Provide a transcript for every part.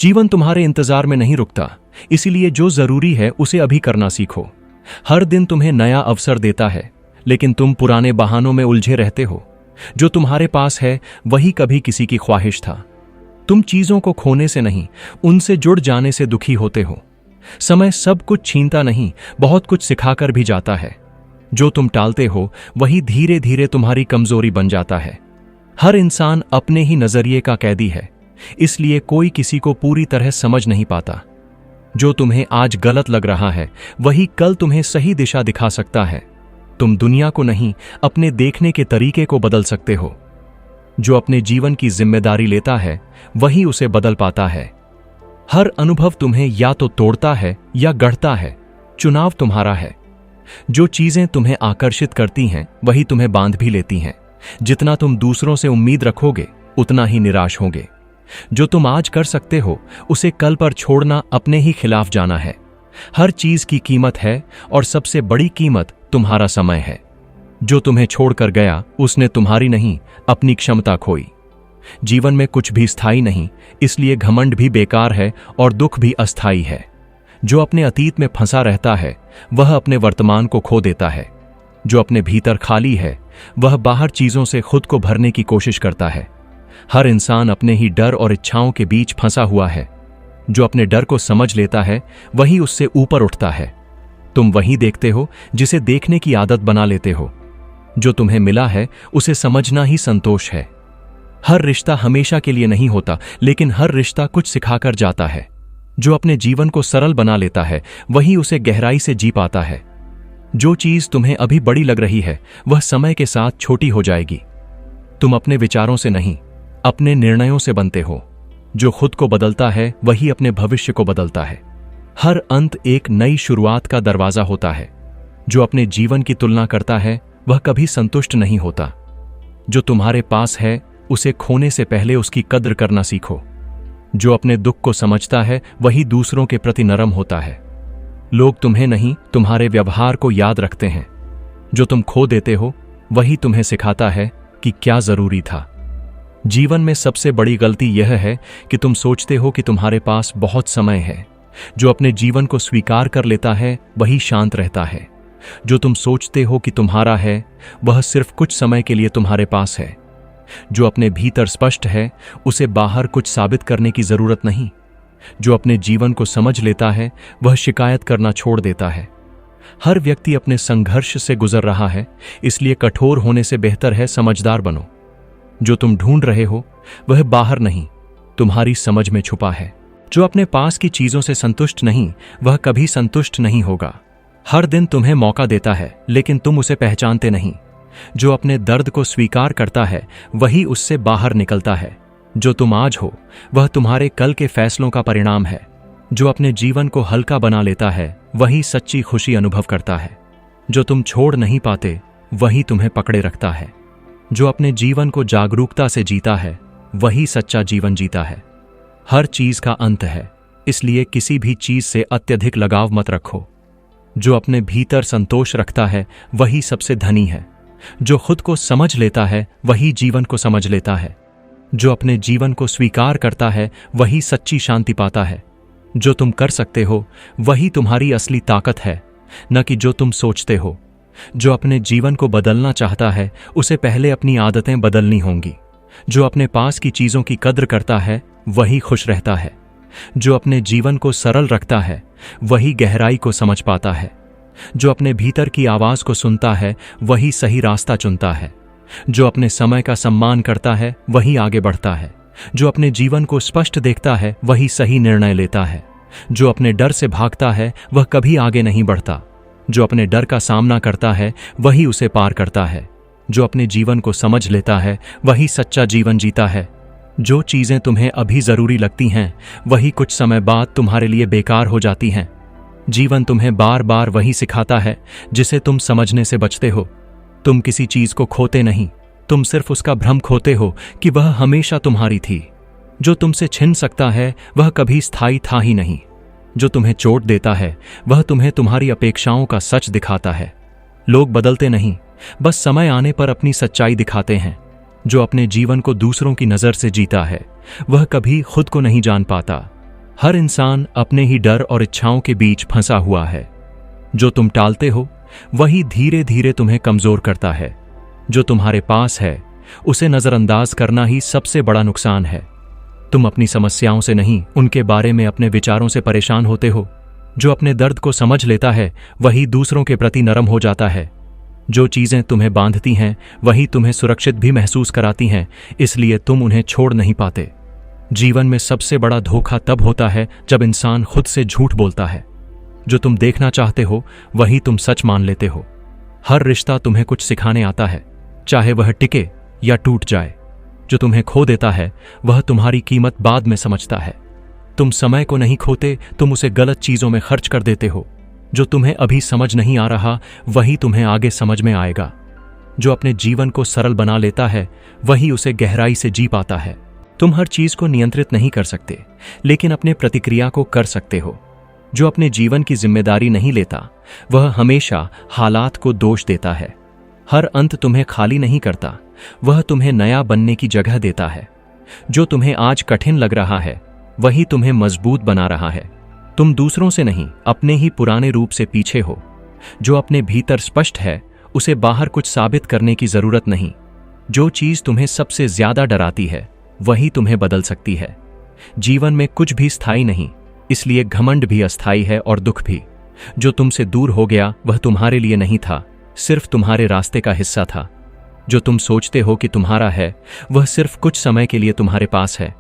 जीवन तुम्हारे इंतजार में नहीं रुकता, इसीलिए जो जरूरी है उसे अभी करना सीखो। हर दिन तुम्हें नया अवसर देता है, लेकिन तुम पुराने बहानों में उलझे रहते हो। जो तुम्हारे पास है वही कभी किसी की ख्वाहिश था। तुम चीजों को खोने से नहीं, उनसे जुड़ जाने से दुखी होते हो। समय सब कुछ छीनता नहीं, बहुत कुछ सिखाकर भी जाता है। जो तुम टालते हो वही धीरे धीरे तुम्हारी कमजोरी बन जाता है। हर इंसान अपने ही नजरिए का कैदी है, इसलिए कोई किसी को पूरी तरह समझ नहीं पाता। जो तुम्हें आज गलत लग रहा है वही कल तुम्हें सही दिशा दिखा सकता है। तुम दुनिया को नहीं, अपने देखने के तरीके को बदल सकते हो। जो अपने जीवन की जिम्मेदारी लेता है वही उसे बदल पाता है। हर अनुभव तुम्हें या तो तोड़ता है या गढ़ता है। चुनाव तुम्हारा है। जो चीजें तुम्हें आकर्षित करती हैं वही तुम्हें बांध भी लेती हैं। जितना तुम दूसरों से उम्मीद रखोगे उतना ही निराश होगे। जो तुम आज कर सकते हो उसे कल पर छोड़ना अपने ही खिलाफ जाना है। हर चीज की कीमत है और सबसे बड़ी कीमत तुम्हारा समय है। जो तुम्हें छोड़कर गया उसने तुम्हारी नहीं, अपनी क्षमता खोई। जीवन में कुछ भी स्थायी नहीं, इसलिए घमंड भी बेकार है और दुख भी अस्थायी है। जो अपने अतीत में फंसा रहता है वह अपने वर्तमान को खो देता है। जो अपने भीतर खाली है वह बाहर चीजों से खुद को भरने की कोशिश करता है। हर इंसान अपने ही डर और इच्छाओं के बीच फंसा हुआ है। जो अपने डर को समझ लेता है वही उससे ऊपर उठता है। तुम वही देखते हो जिसे देखने की आदत बना लेते हो। जो तुम्हें मिला है उसे समझना ही संतोष है। हर रिश्ता हमेशा के लिए नहीं होता, लेकिन हर रिश्ता कुछ सिखाकर जाता है। जो अपने जीवन को सरल बना लेता है वही उसे गहराई से जी पाता है। जो चीज तुम्हें अभी बड़ी लग रही है वह समय के साथ छोटी हो जाएगी। तुम अपने विचारों से नहीं, अपने निर्णयों से बनते हो। जो खुद को बदलता है वही अपने भविष्य को बदलता है। हर अंत एक नई शुरुआत का दरवाजा होता है। जो अपने जीवन की तुलना करता है वह कभी संतुष्ट नहीं होता। जो तुम्हारे पास है उसे खोने से पहले उसकी कद्र करना सीखो। जो अपने दुख को समझता है वही दूसरों के प्रति नरम होता है। लोग तुम्हें नहीं, तुम्हारे व्यवहार को याद रखते हैं। जो तुम खो देते हो वही तुम्हें सिखाता है कि क्या जरूरी था। जीवन में सबसे बड़ी गलती यह है कि तुम सोचते हो कि तुम्हारे पास बहुत समय है। जो अपने जीवन को स्वीकार कर लेता है वही शांत रहता है। जो तुम सोचते हो कि तुम्हारा है वह सिर्फ कुछ समय के लिए तुम्हारे पास है। जो अपने भीतर स्पष्ट है उसे बाहर कुछ साबित करने की जरूरत नहीं। जो अपने जीवन को समझ लेता है वह शिकायत करना छोड़ देता है। हर व्यक्ति अपने संघर्ष से गुजर रहा है, इसलिए कठोर होने से बेहतर है समझदार बनो। जो तुम ढूंढ रहे हो वह बाहर नहीं, तुम्हारी समझ में छुपा है। जो अपने पास की चीजों से संतुष्ट नहीं वह कभी संतुष्ट नहीं होगा। हर दिन तुम्हें मौका देता है, लेकिन तुम उसे पहचानते नहीं। जो अपने दर्द को स्वीकार करता है वही उससे बाहर निकलता है। जो तुम आज हो वह तुम्हारे कल के फैसलों का परिणाम है। जो अपने जीवन को हल्का बना लेता है वही सच्ची खुशी अनुभव करता है। जो तुम छोड़ नहीं पाते वही तुम्हें पकड़े रखता है। जो अपने जीवन को जागरूकता से जीता है वही सच्चा जीवन जीता है। हर चीज का अंत है, इसलिए किसी भी चीज से अत्यधिक लगाव मत रखो। जो अपने भीतर संतोष रखता है वही सबसे धनी है। जो खुद को समझ लेता है वही जीवन को समझ लेता है। जो अपने जीवन को स्वीकार करता है वही सच्ची शांति पाता है। जो तुम कर सकते हो वही तुम्हारी असली ताकत है, न कि जो तुम सोचते हो। जो अपने जीवन को बदलना चाहता है उसे पहले अपनी आदतें बदलनी होंगी। जो अपने पास की चीजों की कद्र करता है वही खुश रहता है। जो अपने जीवन को सरल रखता है वही गहराई को समझ पाता है। जो अपने भीतर की आवाज को सुनता है वही सही रास्ता चुनता है। जो अपने समय का सम्मान करता है वही आगे बढ़ता है। जो अपने जीवन को स्पष्ट देखता है वही सही निर्णय लेता है। जो अपने डर से भागता है वह कभी आगे नहीं बढ़ता। जो अपने डर का सामना करता है वही उसे पार करता है। जो अपने जीवन को समझ लेता है वही सच्चा जीवन जीता है। जो चीजें तुम्हें अभी जरूरी लगती हैं वही कुछ समय बाद तुम्हारे लिए बेकार हो जाती हैं। जीवन तुम्हें बार बार वही सिखाता है जिसे तुम समझने से बचते हो। तुम किसी चीज को खोते नहीं, तुम सिर्फ उसका भ्रम खोते हो कि वह हमेशा तुम्हारी थी। जो तुमसे छिन सकता है वह कभी स्थायी था ही नहीं। जो तुम्हें चोट देता है वह तुम्हें तुम्हारी अपेक्षाओं का सच दिखाता है। लोग बदलते नहीं, बस समय आने पर अपनी सच्चाई दिखाते हैं। जो अपने जीवन को दूसरों की नजर से जीता है वह कभी खुद को नहीं जान पाता। हर इंसान अपने ही डर और इच्छाओं के बीच फंसा हुआ है। जो तुम टालते हो वही धीरे धीरे तुम्हें कमजोर करता है। जो तुम्हारे पास है उसे नजरअंदाज करना ही सबसे बड़ा नुकसान है। तुम अपनी समस्याओं से नहीं, उनके बारे में अपने विचारों से परेशान होते हो। जो अपने दर्द को समझ लेता है वही दूसरों के प्रति नरम हो जाता है। जो चीजें तुम्हें बांधती हैं वही तुम्हें सुरक्षित भी महसूस कराती हैं, इसलिए तुम उन्हें छोड़ नहीं पाते। जीवन में सबसे बड़ा धोखा तब होता है जब इंसान खुद से झूठ बोलता है। जो तुम देखना चाहते हो वही तुम सच मान लेते हो। हर रिश्ता तुम्हें कुछ सिखाने आता है, चाहे वह टिके या टूट जाए। जो तुम्हें खो देता है वह तुम्हारी कीमत बाद में समझता है। तुम समय को नहीं खोते, तुम उसे गलत चीजों में खर्च कर देते हो। जो तुम्हें अभी समझ नहीं आ रहा वही तुम्हें आगे समझ में आएगा। जो अपने जीवन को सरल बना लेता है वही उसे गहराई से जी पाता है। तुम हर चीज को नियंत्रित नहीं कर सकते, लेकिन अपने प्रतिक्रिया को कर सकते हो। जो अपने जीवन की जिम्मेदारी नहीं लेता वह हमेशा हालात को दोष देता है। हर अंत तुम्हें खाली नहीं करता, वह तुम्हें नया बनने की जगह देता है। जो तुम्हें आज कठिन लग रहा है वही तुम्हें मजबूत बना रहा है। तुम दूसरों से नहीं, अपने ही पुराने रूप से पीछे हो। जो अपने भीतर स्पष्ट है उसे बाहर कुछ साबित करने की जरूरत नहीं। जो चीज तुम्हें सबसे ज्यादा डराती है वही तुम्हें बदल सकती है। जीवन में कुछ भी स्थायी नहीं, इसलिए घमंड भी अस्थायी है और दुख भी। जो तुमसे दूर हो गया वह तुम्हारे लिए नहीं था, सिर्फ तुम्हारे रास्ते का हिस्सा था। जो तुम सोचते हो कि तुम्हारा है वह सिर्फ कुछ समय के लिए तुम्हारे पास है।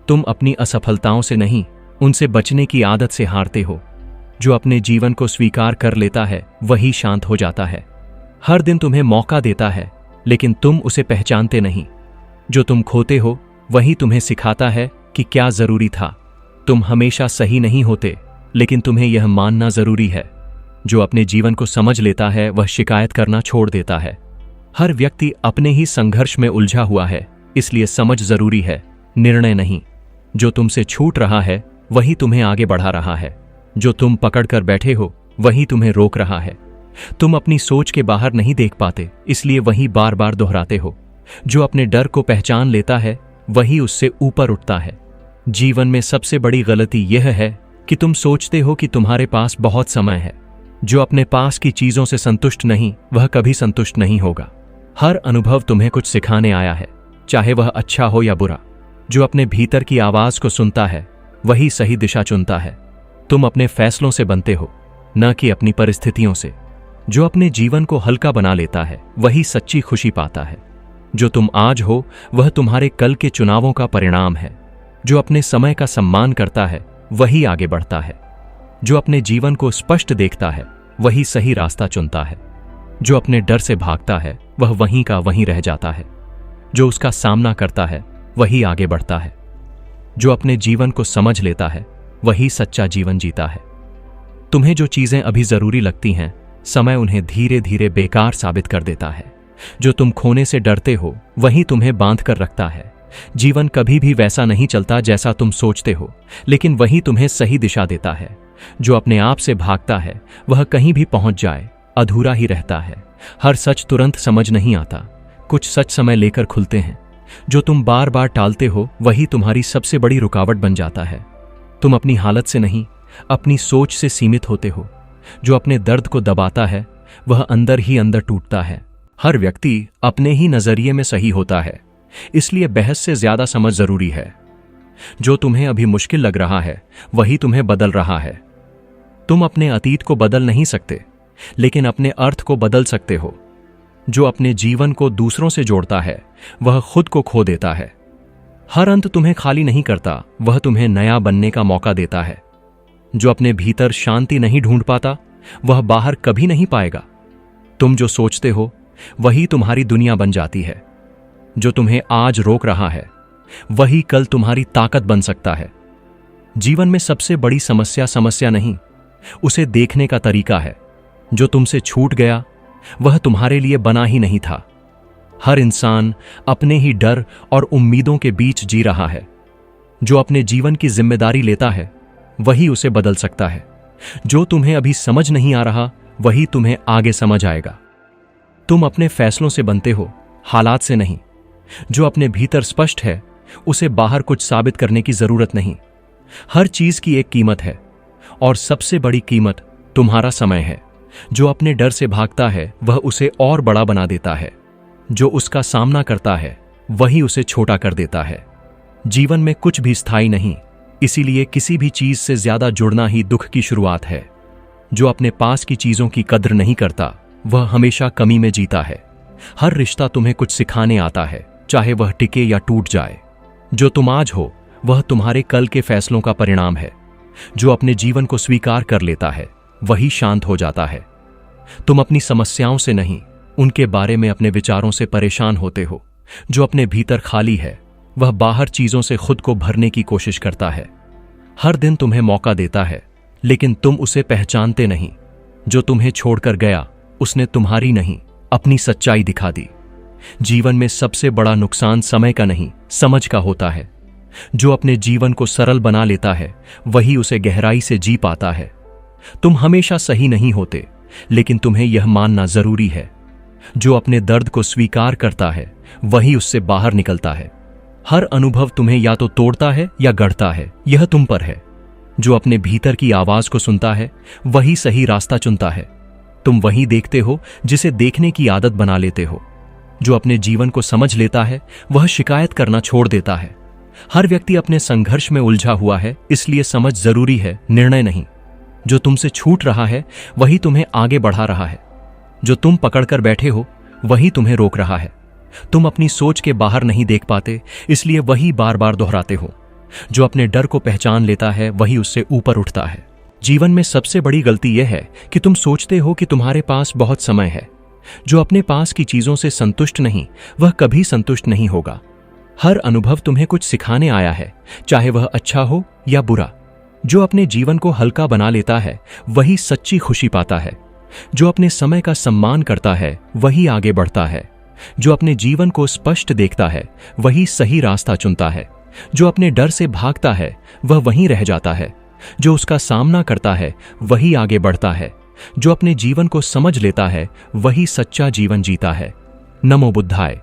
तुम अपनी असफलताओं से नहीं, उनसे बचने की आदत से हारते हो। जो अपने जीवन को स्वीकार कर लेता है वही शांत हो जाता है। हर दिन तुम्हें मौका देता है, लेकिन तुम उसे पहचानते नहीं। जो तुम खोते हो वही तुम्हें सिखाता है कि क्या जरूरी था। तुम हमेशा सही नहीं होते, लेकिन तुम्हें यह मानना जरूरी है। जो अपने जीवन को समझ लेता है वह शिकायत करना छोड़ देता है। हर व्यक्ति अपने ही संघर्ष में उलझा हुआ है, इसलिए समझ जरूरी है, निर्णय नहीं। जो तुमसे छूट रहा है वही तुम्हें आगे बढ़ा रहा है। जो तुम पकड़ कर बैठे हो वही तुम्हें रोक रहा है। तुम अपनी सोच के बाहर नहीं देख पाते, इसलिए वही बार बार दोहराते हो। जो अपने डर को पहचान लेता है वही उससे ऊपर उठता है। जीवन में सबसे बड़ी गलती यह है कि तुम सोचते हो कि तुम्हारे पास बहुत समय है। जो अपने पास की चीजों से संतुष्ट नहीं वह कभी संतुष्ट नहीं होगा। हर अनुभव तुम्हें कुछ सिखाने आया है, चाहे वह अच्छा हो या बुरा। जो अपने भीतर की आवाज को सुनता है वही सही दिशा चुनता है। तुम अपने फैसलों से बनते हो, न कि अपनी परिस्थितियों से। जो अपने जीवन को हल्का बना लेता है वही सच्ची खुशी पाता है। जो तुम आज हो वह तुम्हारे कल के चुनावों का परिणाम है। जो अपने समय का सम्मान करता है वही आगे बढ़ता है। जो अपने जीवन को स्पष्ट देखता है वही सही रास्ता चुनता है। जो अपने डर से भागता है वह वहीं का वहीं रह जाता है। जो उसका सामना करता है वही आगे बढ़ता है। जो अपने जीवन को समझ लेता है वही सच्चा जीवन जीता है। तुम्हें जो चीजें अभी जरूरी लगती हैं, समय उन्हें धीरे धीरे बेकार साबित कर देता है। जो तुम खोने से डरते हो वही तुम्हें बांध कर रखता है। जीवन कभी भी वैसा नहीं चलता जैसा तुम सोचते हो, लेकिन वही तुम्हें सही दिशा देता है। जो अपने आप से भागता है वह कहीं भी पहुंच जाए, अधूरा ही रहता है। हर सच तुरंत समझ नहीं आता, कुछ सच समय लेकर खुलते हैं। जो तुम बार बार टालते हो वही तुम्हारी सबसे बड़ी रुकावट बन जाता है। तुम अपनी हालत से नहीं, अपनी सोच से सीमित होते हो। जो अपने दर्द को दबाता है वह अंदर ही अंदर टूटता है। हर व्यक्ति अपने ही नजरिए में सही होता है, इसलिए बहस से ज्यादा समझ जरूरी है। जो तुम्हें अभी मुश्किल लग रहा है वही तुम्हें बदल रहा है। तुम अपने अतीत को बदल नहीं सकते, लेकिन अपने अर्थ को बदल सकते हो। जो अपने जीवन को दूसरों से जोड़ता है वह खुद को खो देता है। हर अंत तुम्हें खाली नहीं करता, वह तुम्हें नया बनने का मौका देता है। जो अपने भीतर शांति नहीं ढूंढ पाता वह बाहर कभी नहीं पाएगा। तुम जो सोचते हो वही तुम्हारी दुनिया बन जाती है। जो तुम्हें आज रोक रहा है वही कल तुम्हारी ताकत बन सकता है। जीवन में सबसे बड़ी समस्या नहीं, उसे देखने का तरीका है। जो तुमसे छूट गया वह तुम्हारे लिए बना ही नहीं था। हर इंसान अपने ही डर और उम्मीदों के बीच जी रहा है। जो अपने जीवन की जिम्मेदारी लेता है वही उसे बदल सकता है। जो तुम्हें अभी समझ नहीं आ रहा वही तुम्हें आगे समझ आएगा। तुम अपने फैसलों से बनते हो, हालात से नहीं। जो अपने भीतर स्पष्ट है उसे बाहर कुछ साबित करने की जरूरत नहीं। हर चीज की एक कीमत है और सबसे बड़ी कीमत तुम्हारा समय है। जो अपने डर से भागता है वह उसे और बड़ा बना देता है, जो उसका सामना करता है वही उसे छोटा कर देता है। जीवन में कुछ भी स्थायी नहीं, इसीलिए किसी भी चीज से ज्यादा जुड़ना ही दुख की शुरुआत है। जो अपने पास की चीजों की कद्र नहीं करता वह हमेशा कमी में जीता है। हर रिश्ता तुम्हें कुछ सिखाने आता है, चाहे वह टिके या टूट जाए। जो तुम आज हो वह तुम्हारे कल के फैसलों का परिणाम है। जो अपने जीवन को स्वीकार कर लेता है वही शांत हो जाता है। तुम अपनी समस्याओं से नहीं, उनके बारे में अपने विचारों से परेशान होते हो। जो अपने भीतर खाली है वह बाहर चीजों से खुद को भरने की कोशिश करता है। हर दिन तुम्हें मौका देता है, लेकिन तुम उसे पहचानते नहीं। जो तुम्हें छोड़कर गया उसने तुम्हारी नहीं, अपनी सच्चाई दिखा दी। जीवन में सबसे बड़ा नुकसान समय का नहीं, समझ का होता है। जो अपने जीवन को सरल बना लेता है वही उसे गहराई से जी पाता है। तुम हमेशा सही नहीं होते, लेकिन तुम्हें यह मानना जरूरी है। जो अपने दर्द को स्वीकार करता है वही उससे बाहर निकलता है। हर अनुभव तुम्हें या तो तोड़ता है या गढ़ता है, यह तुम पर है। जो अपने भीतर की आवाज को सुनता है वही सही रास्ता चुनता है। तुम वही देखते हो जिसे देखने की आदत बना लेते हो। जो अपने जीवन को समझ लेता है वह शिकायत करना छोड़ देता है। हर व्यक्ति अपने संघर्ष में उलझा हुआ है, इसलिए समझ जरूरी है, निर्णय नहीं। जो तुमसे छूट रहा है वही तुम्हें आगे बढ़ा रहा है। जो तुम पकड़कर बैठे हो वही तुम्हें रोक रहा है। तुम अपनी सोच के बाहर नहीं देख पाते, इसलिए वही बार बार दोहराते हो। जो अपने डर को पहचान लेता है वही उससे ऊपर उठता है। जीवन में सबसे बड़ी गलती यह है कि तुम सोचते हो कि तुम्हारे पास बहुत समय है। जो अपने पास की चीजों से संतुष्ट नहीं वह कभी संतुष्ट नहीं होगा। हर अनुभव तुम्हें कुछ सिखाने आया है, चाहे वह अच्छा हो या बुरा। जो अपने जीवन को हल्का बना लेता है वही सच्ची खुशी पाता है। जो अपने समय का सम्मान करता है वही आगे बढ़ता है। जो अपने जीवन को स्पष्ट देखता है वही सही रास्ता चुनता है। जो अपने डर से भागता है वह वहीं रह जाता है। जो उसका सामना करता है वही आगे बढ़ता है। जो अपने जीवन को समझ लेता है वही सच्चा जीवन जीता है। नमो बुद्धाय।